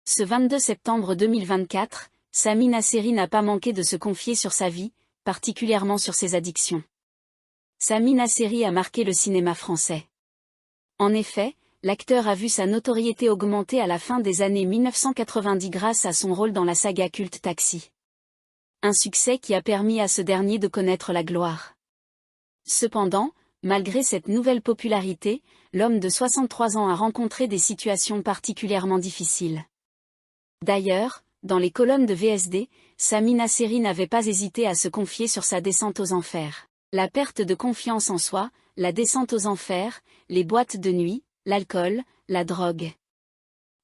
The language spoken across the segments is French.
Ce 22 septembre 2024, Sami Nasseri n'a pas manqué de se confier sur sa vie, particulièrement sur ses addictions. Sami Nasseri a marqué le cinéma français. En effet, l'acteur a vu sa notoriété augmenter à la fin des années 1990 grâce à son rôle dans la saga culte Taxi. Un succès qui a permis à ce dernier de connaître la gloire. Cependant, malgré cette nouvelle popularité, l'homme de 63 ans a rencontré des situations particulièrement difficiles. D'ailleurs, dans les colonnes de VSD, Sami Nasseri n'avait pas hésité à se confier sur sa descente aux enfers. La perte de confiance en soi, la descente aux enfers, les boîtes de nuit, l'alcool, la drogue.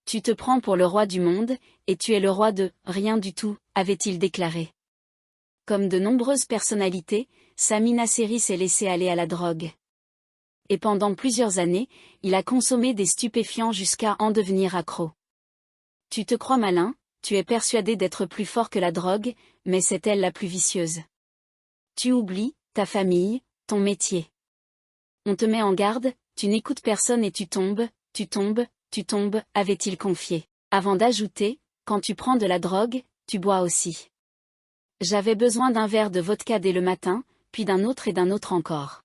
Tu te prends pour le roi du monde, et tu es le roi de « rien du tout », avait-il déclaré. Comme de nombreuses personnalités, Sami Nasseri s'est laissé aller à la drogue. Et pendant plusieurs années, il a consommé des stupéfiants jusqu'à en devenir accro. Tu te crois malin, tu es persuadé d'être plus fort que la drogue, mais c'est elle la plus vicieuse. Tu oublies ta famille, ton métier. On te met en garde, tu n'écoutes personne et tu tombes, avait-il confié. Avant d'ajouter, quand tu prends de la drogue, tu bois aussi. J'avais besoin d'un verre de vodka dès le matin, puis d'un autre et d'un autre encore.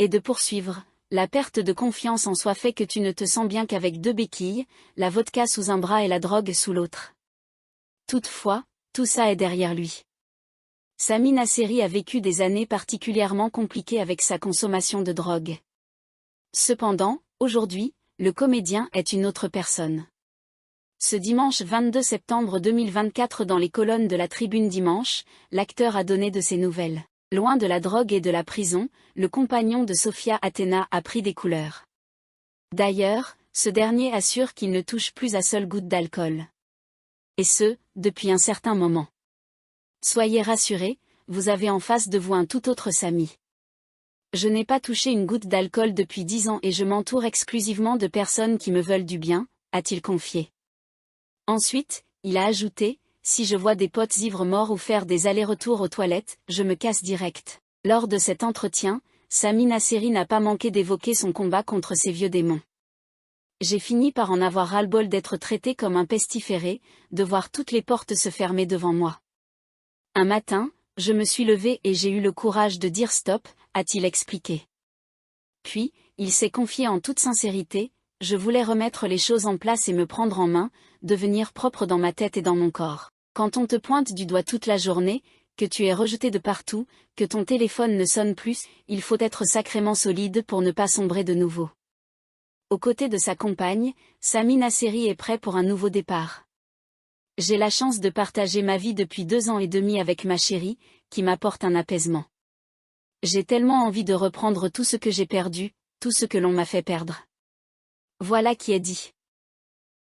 Et de poursuivre, la perte de confiance en soi fait que tu ne te sens bien qu'avec deux béquilles, la vodka sous un bras et la drogue sous l'autre. Toutefois, tout ça est derrière lui. Sami Nasseri a vécu des années particulièrement compliquées avec sa consommation de drogue. Cependant, aujourd'hui, le comédien est une autre personne. Ce dimanche 22 septembre 2024 dans les colonnes de la Tribune Dimanche, l'acteur a donné de ses nouvelles. Loin de la drogue et de la prison, le compagnon de Sophia Athena a pris des couleurs. D'ailleurs, ce dernier assure qu'il ne touche plus à seule goutte d'alcool. Et ce, depuis un certain moment. Soyez rassurés, vous avez en face de vous un tout autre Sami. Je n'ai pas touché une goutte d'alcool depuis 10 ans et je m'entoure exclusivement de personnes qui me veulent du bien, a-t-il confié. Ensuite, il a ajouté, si je vois des potes ivres morts ou faire des allers-retours aux toilettes, je me casse direct. Lors de cet entretien, Sami Nasseri n'a pas manqué d'évoquer son combat contre ces vieux démons. J'ai fini par en avoir ras-le-bol d'être traité comme un pestiféré, de voir toutes les portes se fermer devant moi. Un matin, je me suis levé et j'ai eu le courage de dire stop, a-t-il expliqué. Puis, il s'est confié en toute sincérité, je voulais remettre les choses en place et me prendre en main, devenir propre dans ma tête et dans mon corps. Quand on te pointe du doigt toute la journée, que tu es rejeté de partout, que ton téléphone ne sonne plus, il faut être sacrément solide pour ne pas sombrer de nouveau. Aux côtés de sa compagne, Sami Nasseri est prêt pour un nouveau départ. J'ai la chance de partager ma vie depuis 2 ans et demi avec ma chérie, qui m'apporte un apaisement. J'ai tellement envie de reprendre tout ce que j'ai perdu, tout ce que l'on m'a fait perdre. Voilà qui est dit.